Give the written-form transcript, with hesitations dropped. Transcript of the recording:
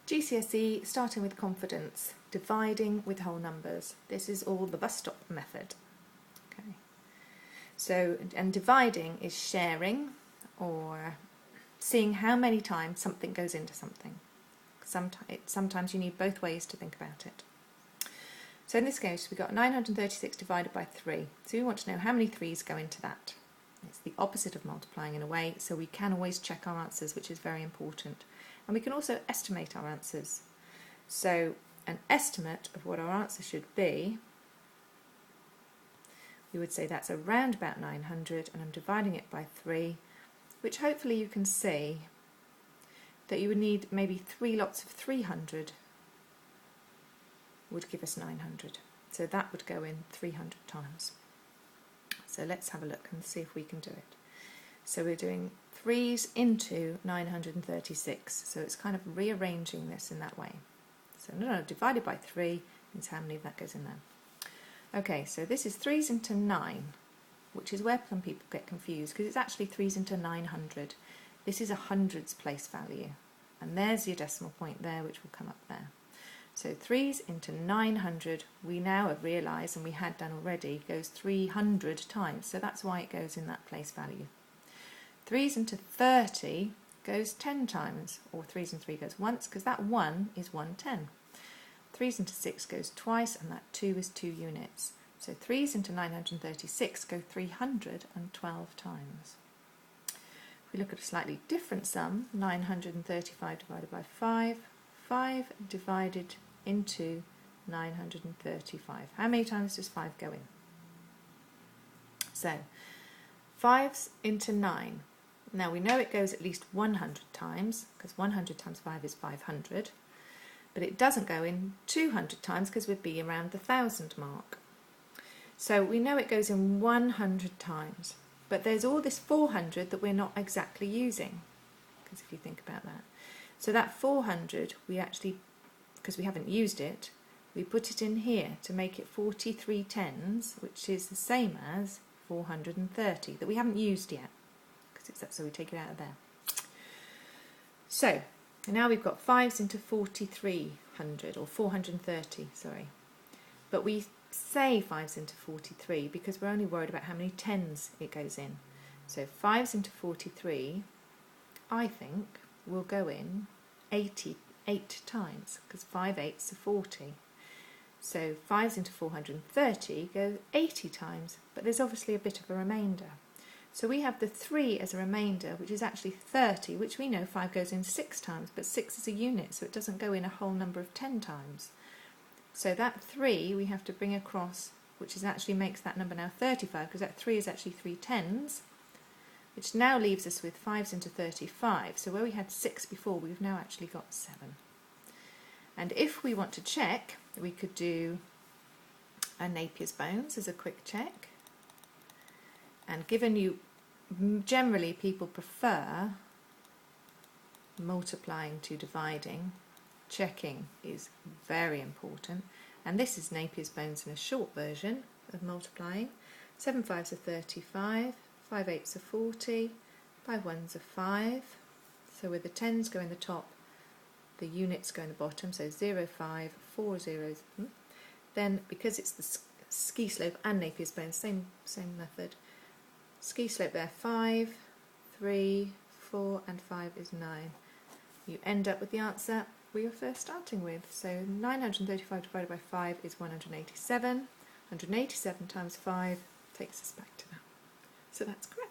GCSE, starting with confidence, dividing with whole numbers. This is all the bus stop method. Okay. So, and dividing is sharing or seeing how many times something goes into something. Sometimes you need both ways to think about it. So in this case, we've got 936 divided by 3. So we want to know how many 3's go into that. It's the opposite of multiplying in a way, so we can always check our answers, which is very important. And we can also estimate our answers. So an estimate of what our answer should be, we would say that's around about 900, and I'm dividing it by 3, which hopefully you can see that you would need maybe 3 lots of 300 would give us 900. So that would go in 300 times. So let's have a look and see if we can do it. So we're doing 3's into 936. So it's kind of rearranging this in that way. So no, divided by 3 means how many of that goes in there. Okay, so this is 3's into 9, which is where some people get confused because it's actually 3's into 900. This is a hundreds place value. And there's your decimal point there, which will come up there. So 3's into 900, we now have realised, and we had done already, goes 300 times. So that's why it goes in that place value. 3's into 30 goes 10 times, or 3's and 3 goes once, because that 1 is 110. 3's into 6 goes twice, and that 2 is 2 units. So 3's into 936 go 312 times. If we look at a slightly different sum, 935 divided by 5, 5 divided into 935. How many times does 5 go in? So 5's into 9. Now we know it goes at least 100 times, because 100 times 5 is 500, but it doesn't go in 200 times because we'd be around the 1,000 mark. So we know it goes in 100 times, but there's all this 400 that we're not exactly using, because if you think about that. So that 400, we actually, because we haven't used it, we put it in here to make it 43 tens, which is the same as 430, that we haven't used yet, because it's that, so we take it out of there. So, now we've got 5's into 4300, or 430, sorry. But we say 5's into 43 because we're only worried about how many tens it goes in. So 5's into 43, I think, will go in 88 times, because 5 8's are 40. So 5's into 430 goes 80 times, but there's obviously a bit of a remainder. So we have the 3 as a remainder, which is actually 30, which we know 5 goes in 6 times, but 6 is a unit, so it doesn't go in a whole number of 10 times. So that 3 we have to bring across, which is actually makes that number now 35, because that 3 is actually 3 tens, which now leaves us with 5's into 35. So where we had 6 before, we've now actually got 7. And if we want to check, we could do a Napier's bones as a quick check. And given you, generally people prefer multiplying to dividing, checking is very important. And this is Napier's bones in a short version of multiplying. 7 5's are 35, 5 8's are 40, 5 1's are 5. So where the tens go in the top, the units go in the bottom, so 0, 5, 4 zeros. Then, because it's the ski slope and Napier's bones, same method. Ski slope there, 5, 3, 4 and 5 is 9. You end up with the answer we were first starting with. So 935 divided by 5 is 187. 187 times 5 takes us back to that. So that's correct.